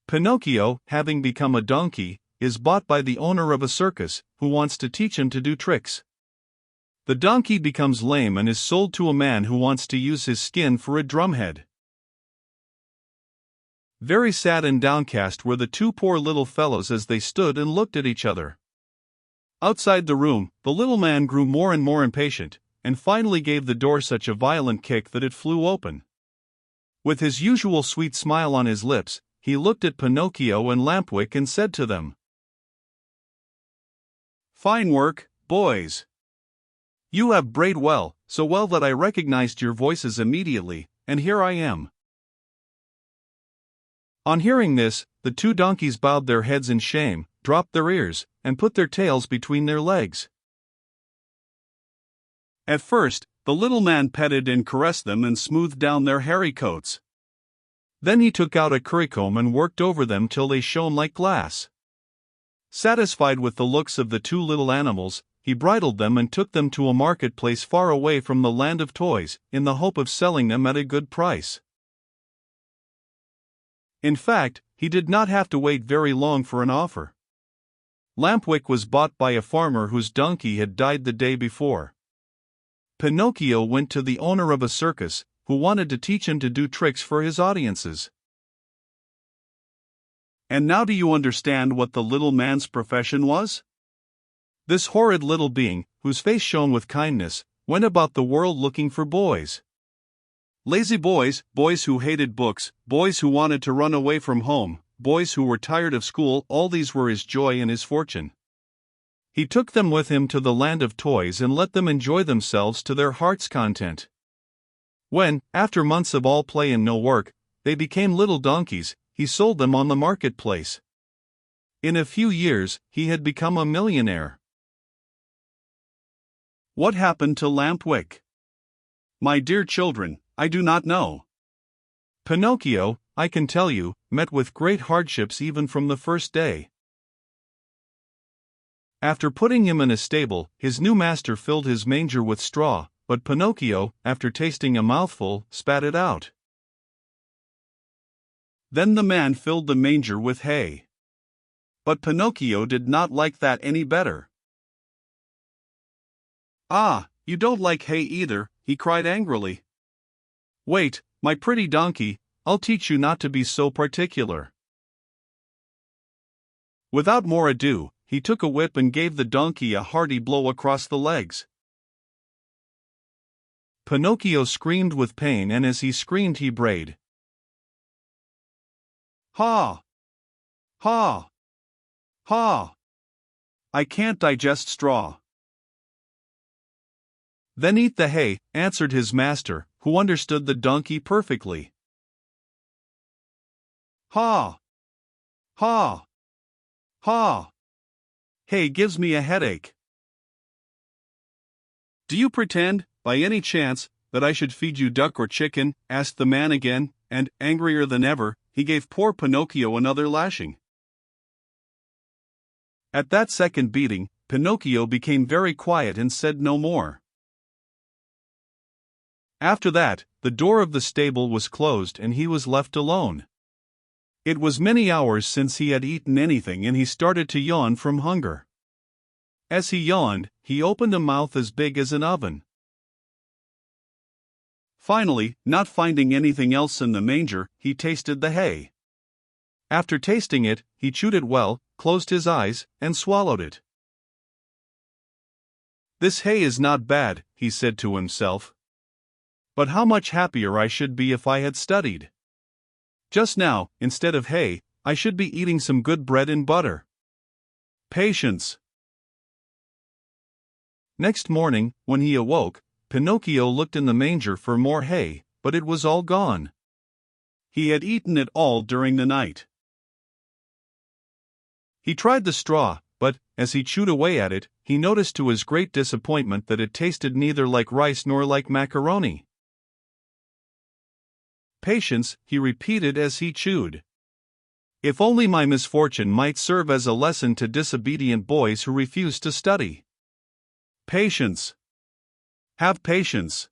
Pinocchio, having become a donkey, is bought by the owner of a circus, who wants to teach him to do tricks. The donkey becomes lame and is sold to a man who wants to use his skin for a drumhead. Very sad and downcast were the two poor little fellows as they stood and looked at each other. Outside the room, the little man grew more and more impatient, and finally gave the door such a violent kick that it flew open. With his usual sweet smile on his lips, he looked at Pinocchio and Lampwick and said to them, "Fine work, boys. You have brayed well, so well that I recognized your voices immediately, and here I am." On hearing this, the two donkeys bowed their heads in shame, dropped their ears, and put their tails between their legs. At first, the little man petted and caressed them and smoothed down their hairy coats. Then he took out a currycomb and worked over them till they shone like glass. Satisfied with the looks of the two little animals, he bridled them and took them to a marketplace far away from the land of toys, in the hope of selling them at a good price. In fact, he did not have to wait very long for an offer. Lampwick was bought by a farmer whose donkey had died the day before. Pinocchio went to the owner of a circus, who wanted to teach him to do tricks for his audiences. And now do you understand what the little man's profession was? This horrid little being, whose face shone with kindness, went about the world looking for boys. Lazy boys, boys who hated books, boys who wanted to run away from home, boys who were tired of school, all these were his joy and his fortune. He took them with him to the land of toys and let them enjoy themselves to their heart's content. When, after months of all play and no work, they became little donkeys, he sold them on the marketplace. In a few years, he had become a millionaire. What happened to Lampwick? My dear children, I do not know. Pinocchio, I can tell you, met with great hardships even from the first day. After putting him in a stable, his new master filled his manger with straw, but Pinocchio, after tasting a mouthful, spat it out. Then the man filled the manger with hay. But Pinocchio did not like that any better. "Ah, you don't like hay either," he cried angrily. "Wait, my pretty donkey, I'll teach you not to be so particular." Without more ado, he took a whip and gave the donkey a hearty blow across the legs. Pinocchio screamed with pain, and as he screamed he brayed, "Ha! Ha! Ha! I can't digest straw." "Then eat the hay," answered his master, who understood the donkey perfectly. "Ha! Ha! Ha! Hay gives me a headache." "Do you pretend, by any chance, that I should feed you duck or chicken?" asked the man again, and, angrier than ever, he gave poor Pinocchio another lashing. At that second beating, Pinocchio became very quiet and said no more. After that, the door of the stable was closed and he was left alone. It was many hours since he had eaten anything and he started to yawn from hunger. As he yawned, he opened a mouth as big as an oven. Finally, not finding anything else in the manger, he tasted the hay. After tasting it, he chewed it well, closed his eyes, and swallowed it. "This hay is not bad," he said to himself. "But how much happier I should be if I had studied. Just now, instead of hay, I should be eating some good bread and butter. Patience." Next morning, when he awoke, Pinocchio looked in the manger for more hay, but it was all gone. He had eaten it all during the night. He tried the straw, but, as he chewed away at it, he noticed to his great disappointment that it tasted neither like rice nor like macaroni. "Patience," he repeated as he chewed. "If only my misfortune might serve as a lesson to disobedient boys who refuse to study. Patience. Have patience."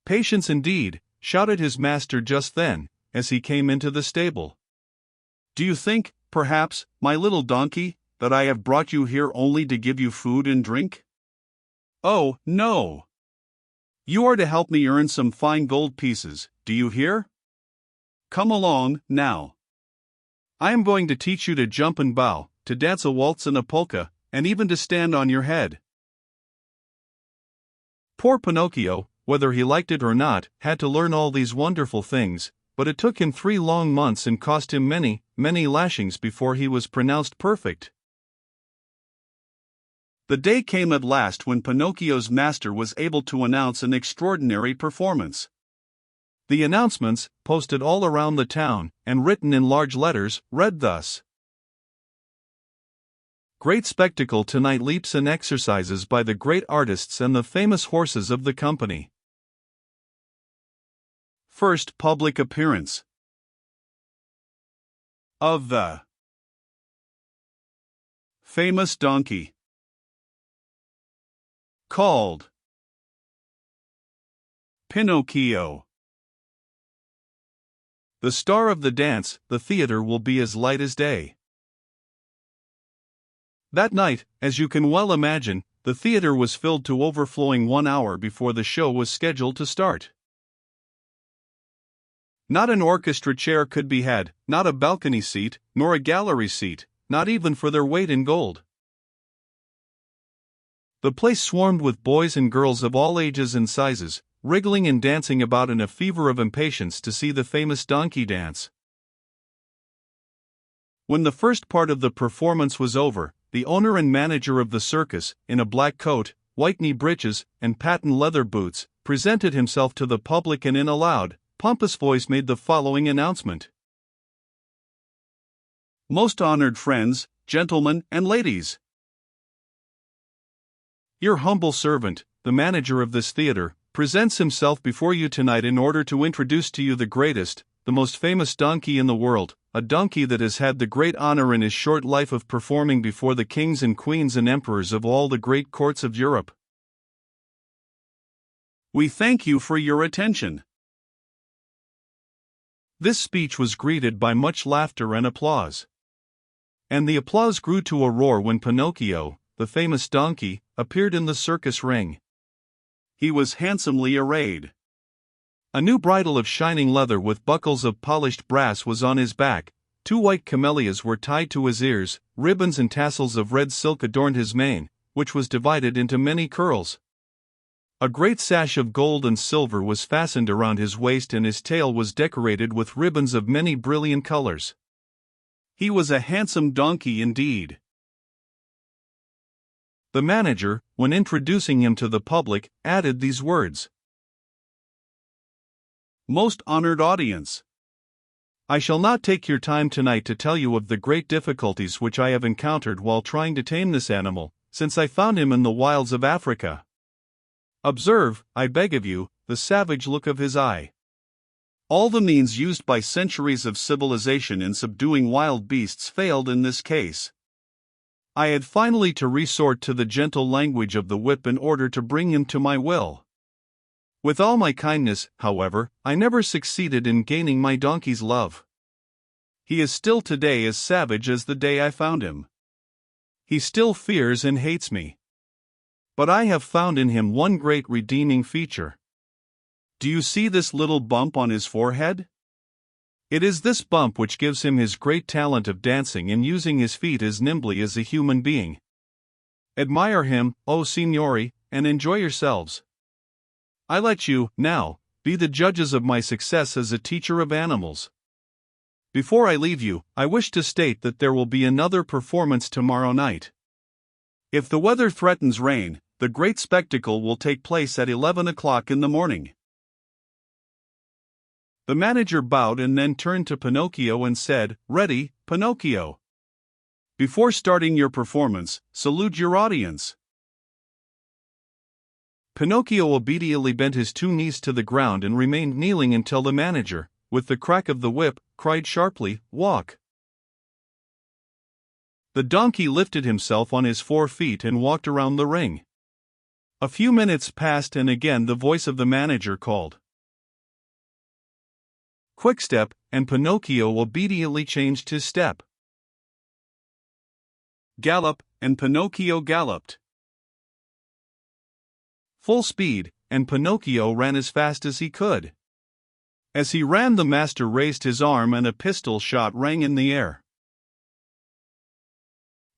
"Patience indeed," shouted his master just then, as he came into the stable. "Do you think, perhaps, my little donkey, that I have brought you here only to give you food and drink? Oh, no! You are to help me earn some fine gold pieces, do you hear? Come along, now. I am going to teach you to jump and bow, to dance a waltz and a polka, and even to stand on your head." Poor Pinocchio, whether he liked it or not, had to learn all these wonderful things, but it took him 3 long months and cost him many, many lashings before he was pronounced perfect. The day came at last when Pinocchio's master was able to announce an extraordinary performance. The announcements, posted all around the town, and written in large letters, read thus: "Great spectacle tonight, leaps and exercises by the great artists and the famous horses of the company. First public appearance of the famous donkey, called Pinocchio. The star of the dance, the theater will be as light as day." That night, as you can well imagine, the theater was filled to overflowing 1 hour before the show was scheduled to start. Not an orchestra chair could be had, not a balcony seat, nor a gallery seat, not even for their weight in gold. The place swarmed with boys and girls of all ages and sizes, wriggling and dancing about in a fever of impatience to see the famous donkey dance. When the first part of the performance was over, the owner and manager of the circus, in a black coat, white knee breeches, and patent leather boots, presented himself to the public and in a loud, pompous voice made the following announcement: "Most honored friends, gentlemen, and ladies, your humble servant, the manager of this theater, presents himself before you tonight in order to introduce to you the greatest, the most famous donkey in the world, a donkey that has had the great honor in his short life of performing before the kings and queens and emperors of all the great courts of Europe. We thank you for your attention." This speech was greeted by much laughter and applause. And the applause grew to a roar when Pinocchio, the famous donkey, appeared in the circus ring. He was handsomely arrayed. A new bridle of shining leather with buckles of polished brass was on his back, 2 white camellias were tied to his ears, ribbons and tassels of red silk adorned his mane, which was divided into many curls. A great sash of gold and silver was fastened around his waist and his tail was decorated with ribbons of many brilliant colors. He was a handsome donkey indeed. The manager, when introducing him to the public, added these words: "Most honored audience, I shall not take your time tonight to tell you of the great difficulties which I have encountered while trying to tame this animal, since I found him in the wilds of Africa. Observe, I beg of you, the savage look of his eye. All the means used by centuries of civilization in subduing wild beasts failed in this case. I had finally to resort to the gentle language of the whip in order to bring him to my will. With all my kindness, however, I never succeeded in gaining my donkey's love. He is still today as savage as the day I found him. He still fears and hates me. But I have found in him one great redeeming feature. Do you see this little bump on his forehead? It is this bump which gives him his great talent of dancing and using his feet as nimbly as a human being. Admire him, O signori, and enjoy yourselves. I let you, now, be the judges of my success as a teacher of animals. Before I leave you, I wish to state that there will be another performance tomorrow night. If the weather threatens rain, the great spectacle will take place at 11 o'clock in the morning." The manager bowed and then turned to Pinocchio and said, "Ready, Pinocchio. Before starting your performance, salute your audience." Pinocchio obediently bent his 2 knees to the ground and remained kneeling until the manager, with the crack of the whip, cried sharply, "Walk." The donkey lifted himself on his 4 feet and walked around the ring. A few minutes passed and again the voice of the manager called, Quick step, and Pinocchio obediently changed his step. Gallop, and Pinocchio galloped. Full speed, and Pinocchio ran as fast as he could. As he ran, the master raised his arm and a pistol shot rang in the air.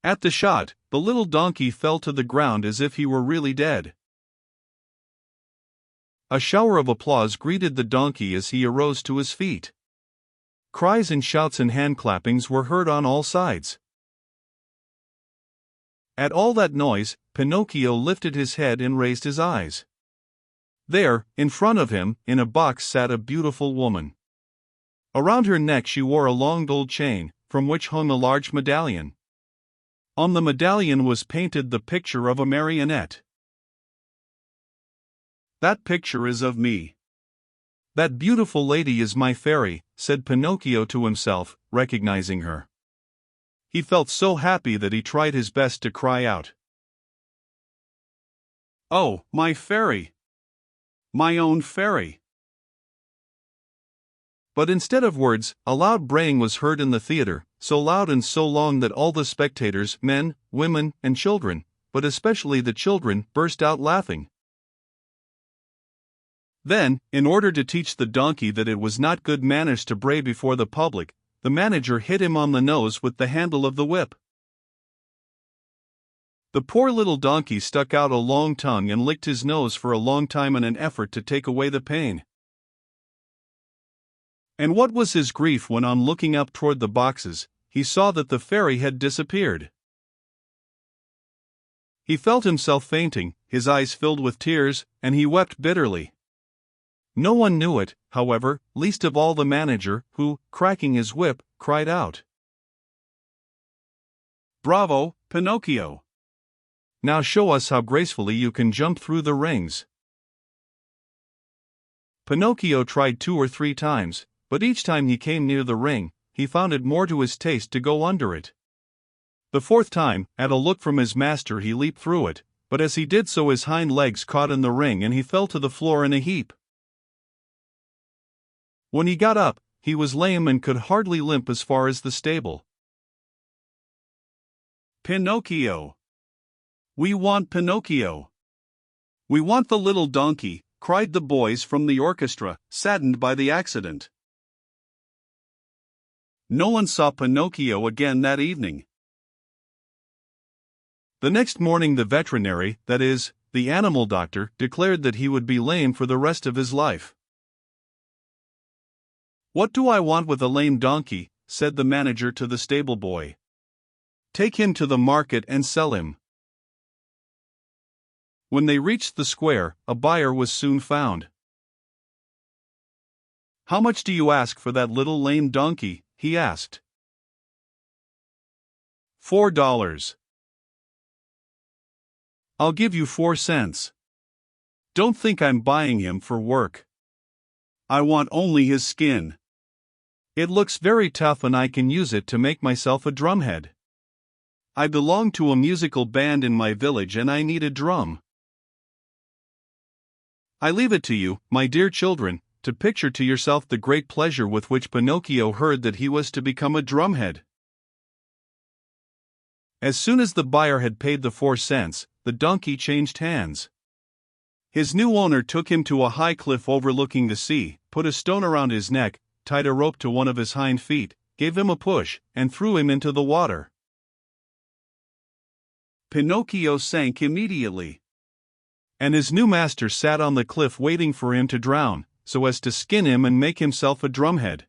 At the shot, the little donkey fell to the ground as if he were really dead. A shower of applause greeted the donkey as he arose to his feet. Cries and shouts and hand-clappings were heard on all sides. At all that noise, Pinocchio lifted his head and raised his eyes. There, in front of him, in a box sat a beautiful woman. Around her neck she wore a long gold chain, from which hung a large medallion. On the medallion was painted the picture of a marionette. "That picture is of me. That beautiful lady is my fairy," said Pinocchio to himself, recognizing her. He felt so happy that he tried his best to cry out, "Oh, my fairy! My own fairy!" But instead of words, a loud braying was heard in the theater, so loud and so long that all the spectators, men, women, and children, but especially the children, burst out laughing. Then, in order to teach the donkey that it was not good manners to bray before the public, the manager hit him on the nose with the handle of the whip. The poor little donkey stuck out a long tongue and licked his nose for a long time in an effort to take away the pain. And what was his grief when, on looking up toward the boxes, he saw that the fairy had disappeared. He felt himself fainting, his eyes filled with tears, and he wept bitterly. No one knew it, however, least of all the manager, who, cracking his whip, cried out, "Bravo, Pinocchio! Now show us how gracefully you can jump through the rings." Pinocchio tried 2 or 3 times, but each time he came near the ring, he found it more to his taste to go under it. The 4th time, at a look from his master, he leaped through it, but as he did so his hind legs caught in the ring and he fell to the floor in a heap. When he got up, he was lame and could hardly limp as far as the stable. "Pinocchio! We want Pinocchio! We want the little donkey!" cried the boys from the orchestra, saddened by the accident. No one saw Pinocchio again that evening. The next morning the veterinary, that is, the animal doctor, declared that he would be lame for the rest of his life. "What do I want with a lame donkey?" said the manager to the stable boy. "Take him to the market and sell him." When they reached the square, a buyer was soon found. "How much do you ask for that little lame donkey?" he asked. $4. "I'll give you 4 cents. Don't think I'm buying him for work. I want only his skin. It looks very tough and I can use it to make myself a drumhead. I belong to a musical band in my village and I need a drum. I leave it to you, my dear children, to picture to yourself the great pleasure with which Pinocchio heard that he was to become a drumhead." As soon as the buyer had paid the 4 cents, the donkey changed hands. His new owner took him to a high cliff overlooking the sea, put a stone around his neck, tied a rope to one of his hind feet, gave him a push, and threw him into the water. Pinocchio sank immediately. And his new master sat on the cliff waiting for him to drown, so as to skin him and make himself a drumhead.